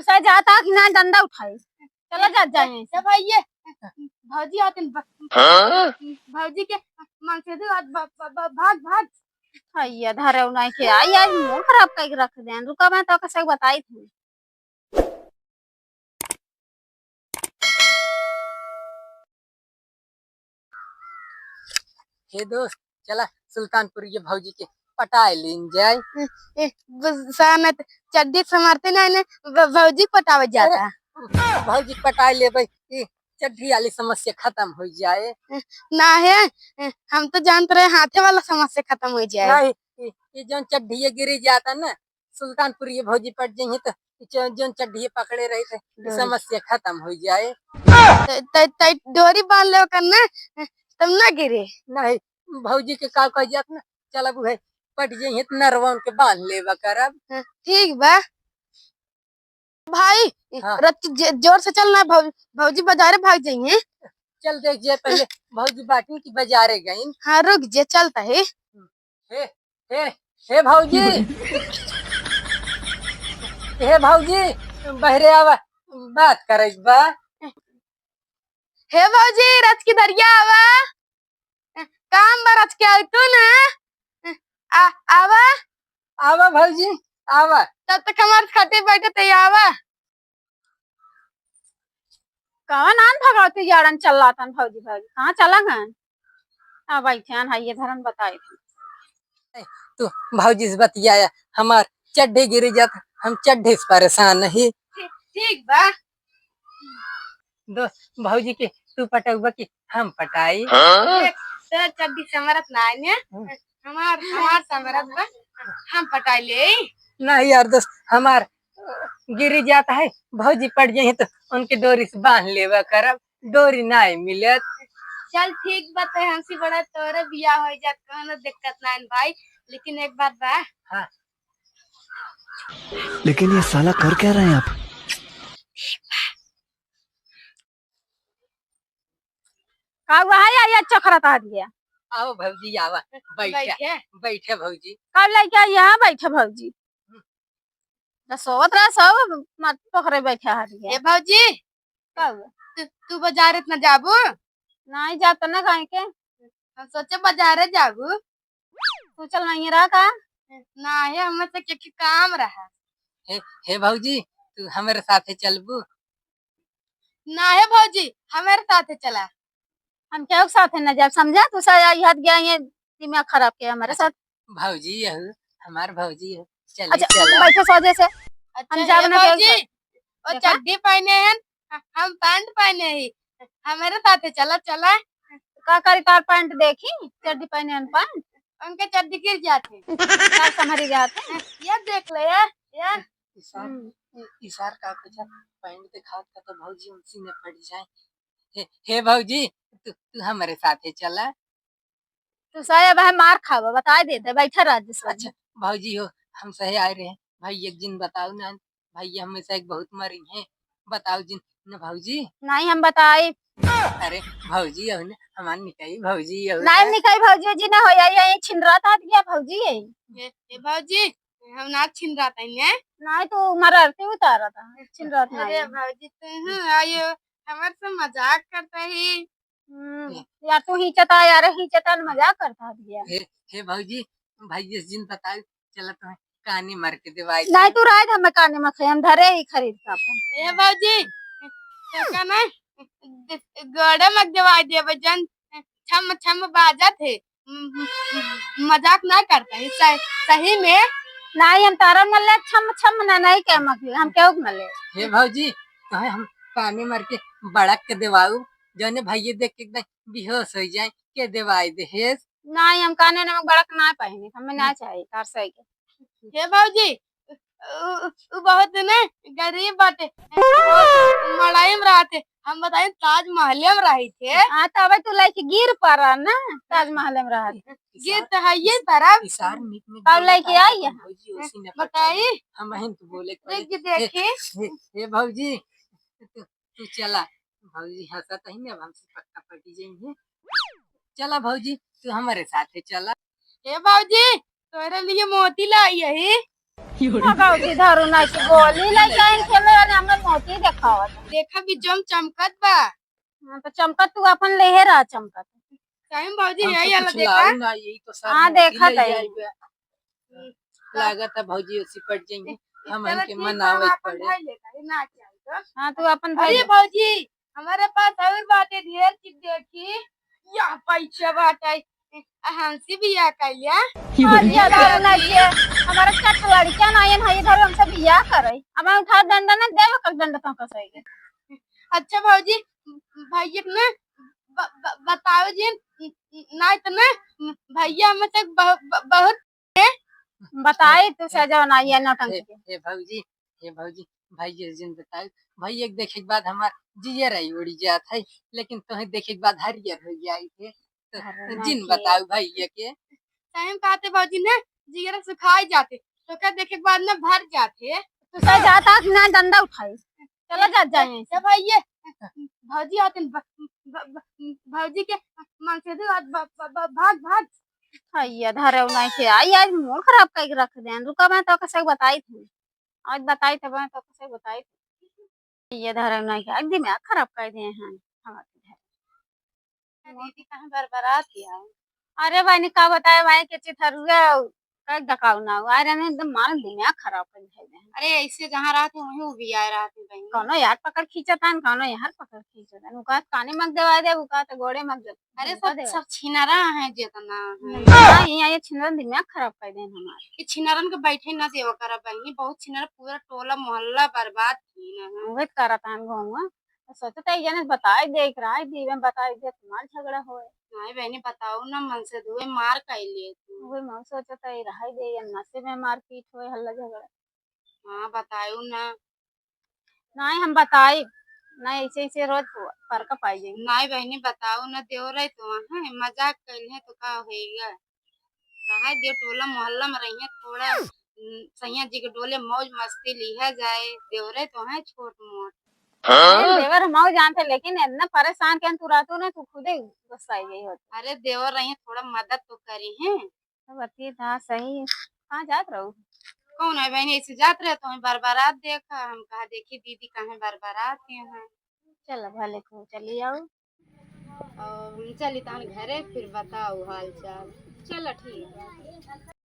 तो शायद जाता कि ना डंडा उठाए चला जाए सब भैया भौजी आते भौजी के मांग से भाग भाग भैया धरे नहीं के आई आज मुंह खराब करके रख दे रुका मैं तो कैसे बताई थी। हे दोस्त चला सुल्तानपुर ये भौजी के पटाए लेन जाए। सानत चड्डी समरते ना भौजी पटावे जाता भौजी पटाए ले भाई चड्डी वाली समस्या खत्म हो जाए। ना है हम तो जानते रहे हाथे वाला समस्या खत्म हो जाए। नहीं ये जो चड्डी गिरी जाता ना सुल्तानपुर ये भौजी पट जाइए तो जो चड्डी पकड़े रहे थे समस्या खत्म हो जाए। डोरी बांध ले करना तब ना गिरे। नहीं भौजी के का कह जात ना चला भाई पट जाइए तो नरवा के बांध लेवा करब। ठीक बा भाई। हाँ। जोर से चलना भौजी बाजारे भाग जाइए। चल देख जे पहले भौजी बाटी की बाजारे गई। हाँ रुक जे चलता है। हे हे हे भौजी हे भौजी बहरे आवा बात करे बा। हे भौजी रच की दरिया आवा काम बा रच के आई तू ना आवा आवा भौजी आवा तब तक हमारे खाते बैठे थे आवा कहाँ नान भगवती जाड़न चल रहा था भौजी भाई कहाँ चला गए हाँ बैठे हाई ये धरन बताए थे। तो भौजी से बतियाया हमार चड्ढे गिर जाता हम चड्ढे से परेशान नहीं। ठीक बा दोस्त भौजी के तू पटौबा की हम पटाई। तेरा चड्डी समरत ना है हमार समरत बा हम पटाई ले। नहीं यार दोस्त हमार गिरी जाता है भौजी पट जाए तो उनके डोरी से बांध लेवा करब डोरी नहीं मिलत। चल ठीक बात है हमसे बड़ा तोरे बिया हो जात कोनो दिक्कत ना भाई लेकिन एक बात बा। हाँ। लेकिन ये साला कर क्या रहे हैं आप? का हुआ है यार अच्छा खराता दिया। आओ भौजी आवा बैठे बैठे भौजी कब लेके यहाँ बैठे भौजी सोवत रहा सब मत पकड़े बैठे हारिए। ए भौजी कब तू बाजार इतना जाबू नहीं जाता ना कहीं के हम सोचे बाजारे जाबू तू चल नहीं रहा का ना है हमें से के काम रहा। हे भौजी तू हमारे साथे चलबू। ना है भौजी हमारे साथे चला हम क्या साथ न जाए समझा तू साथ गया ये दिमाग खराब किया हमारे साथ। भौजी यह हमार भौजी है चल अच्छा चला बैठो सोजे से हम जाब ना भौजी और चड्डी पहने हैं हम पैंट पहने ही हमारे साथे चला चला का करी तार पैंट देखी चड्डी पहने हैं पैंट उनके चड्डी गिर जाते तार संभरी जाते ये देख ले यार इशार का कुछ पैंट दिखाओ तो भौजी उसी में पड़ जाए। हे भौजी तू हमारे साथे चला। तू साया भाई मार खावा बता देते बैठा राज। अच्छा भौजी हो हम सही आ रहे हैं भाई एक दिन बताओ ना भाई हमेशा एक बहुत मरी है बताओ जिन न भौजी। नहीं हम बताए अरे भौजी हो ना हमार निकाई भौजी हो नहीं निकाई भौजी जी ना हो यही छिंदरा था गया भौजी ये भौजी हम ना छिन रहा था नहीं तो मरते उतारा था छिंदरा था। अरे भौजी तू आयो हमारे से मजाक करता ही यार तू ही चता यार ही चता मजाक करता दिया। हे भौजी भाई जिस दिन बताओ चला तुम्हें कानी मार के दवाई नहीं तू राय था मैं काने में हम धरे ही खरीद का अपन। ए भौजी का ना गोड़े में दवाई दे बजन छम छम बाजा थे मजाक ना करता है सही में नहीं हम तारा मल्ले छम छम ना नहीं क्या मखली हम क्यों मल्ले। हे भौजी तुम्हें हम कानी मार के बड़क के दवाऊ जने भाई देख के एकदम बेहोश हो जाए के दवाई दे। नहीं हम काने में बड़क ना पहने हमें ना चाहिए तार सही के। हे भौजी बहुत ना गरीब बाटे मड़ाई में रहते हम बताए ताज महल में रही थे। हाँ तो अब तू लेके गिर पड़ा ना ताजमहल में रहा गिर तो है ये तरफ कब लेके आई है बताई हम तो बोले देखी हे भौजी तू चला भौजी हंसत ही ना हमसे पक्का पटी जाएंगे। चला भौजी तू हमारे साथ चला। हे भौजी तोरे लिए मोती लाई है। भगवती धरू नहीं से गोली ले जाइन खेले वाले हमरा मोती देखावत। देखा भी जम चमकत बा। हाँ, तो चमकत तू अपन लेहे रहा चमकत। सही में भौजी हम यही तो वाला कुछ देखा। लाऊ ना, यही तो सर हाँ, मोती देखा ले था जाई ये। बा। लागत है भौजी उसी पट जाएंगे, हम चलो इनके ठीक है, मनावे हम अपन पड़े। भाई लेता है ना चाहिए। हाँ, तू अपन भाई अरे ले। भौजी हमारे पास और बातें ढेर चीज देखी या पैसा बाटे हंसी भी या कैलिया ये धरू नहीं से हमारा चट लड़कियां ना आइन है इधर हमसे बियाह करे। अब मैं उठा डंडा ना देव का डंडा तो कसैगे। अच्छा भौजी भैया ने बताओ जी ना इतना भैया हम तक बहुत बताई तू सजा ना ये नौटंकी के। हे भौजी, हे भौजी, भाई ये जिन बताओ, भाई एक देखे के बाद हमार जिया रही उड़ी जात है, लेकिन तुम्हें देखे के बाद हरियर हो जाई थे। तो जिन बताओ भाई ये के टाइम कहते भौजी ने जिगर सुखाई जाते तो क्या देखे के बाद ना भर जाते। तू सजा जाता कि ना डंडा उठाई चला जा जाए। क्या भैया भौजी आते भौजी के मांगते थे भाग भाग ये धरे नहीं से आई आज मूड खराब करके रख दे। रुका मैं तो कैसे बताई थी आज बताई थे मैं तो कैसे बताई थी। ये धरे नहीं के आज दिमाग खराब कर दिए हैं हमारे। दीदी कहाँ बरबरात किया। अरे भाई ने का बताया भाई के चिथरुआ का डकाऊ ना हुआ अरे ने एकदम मार दिमाग खराब कर दिया। अरे ऐसे जहाँ रहते वहीं वो भी आ रहा थे बहन। कौनो यार पकड़ खींचता कौनो यार पकड़ खींचता उका काने मग दवा दे उका तो गोड़े मग दे। अरे सब छिनरा है जितना हां ये छिनरन दिमाग खराब कर देन हमार। ये छिनरन के बैठे ना देव कर बहनी बहुत छिनरा पूरा टोला मोहल्ला बर्बाद की ना उहे करत हन गौवा सोचता है जने बताई दे रहा है दी में बताई दे तुम्हार झगड़ा होए। नहीं बहनी बताओ ना मन से दुए मार कैले उहे मैं सोचता है रहा दे या नशे में मारपीट होए हल्ला झगड़ा। हाँ बताओ ना नहीं हम बताई नहीं ऐसे ऐसे रोज फर्क पाई जाएंगे। नहीं बहनी बताओ ना देव रहे तो वहाँ मजाक कैले तो का होएगा रहा दे टोला मोहल्ला में रही थोड़ा सैया जी के डोले मौज मस्ती लिया जाए देव रहे तो है छोट मोट देवर हम जानते लेकिन इतना परेशान के तू रातों ने तू खुद ही गुस्सा आई गई होती। अरे देवर रही थोड़ा मदद तो करी है तो बती था सही कहाँ जात रहू कौन है बहनी ऐसे जात रहे तो बरबरात देखा हम कहा देखी दीदी कहाँ बरबरात हैं। चल भले को चली आओ और चली तहन घरे फिर बताओ हाल चाल चलो ठीक है।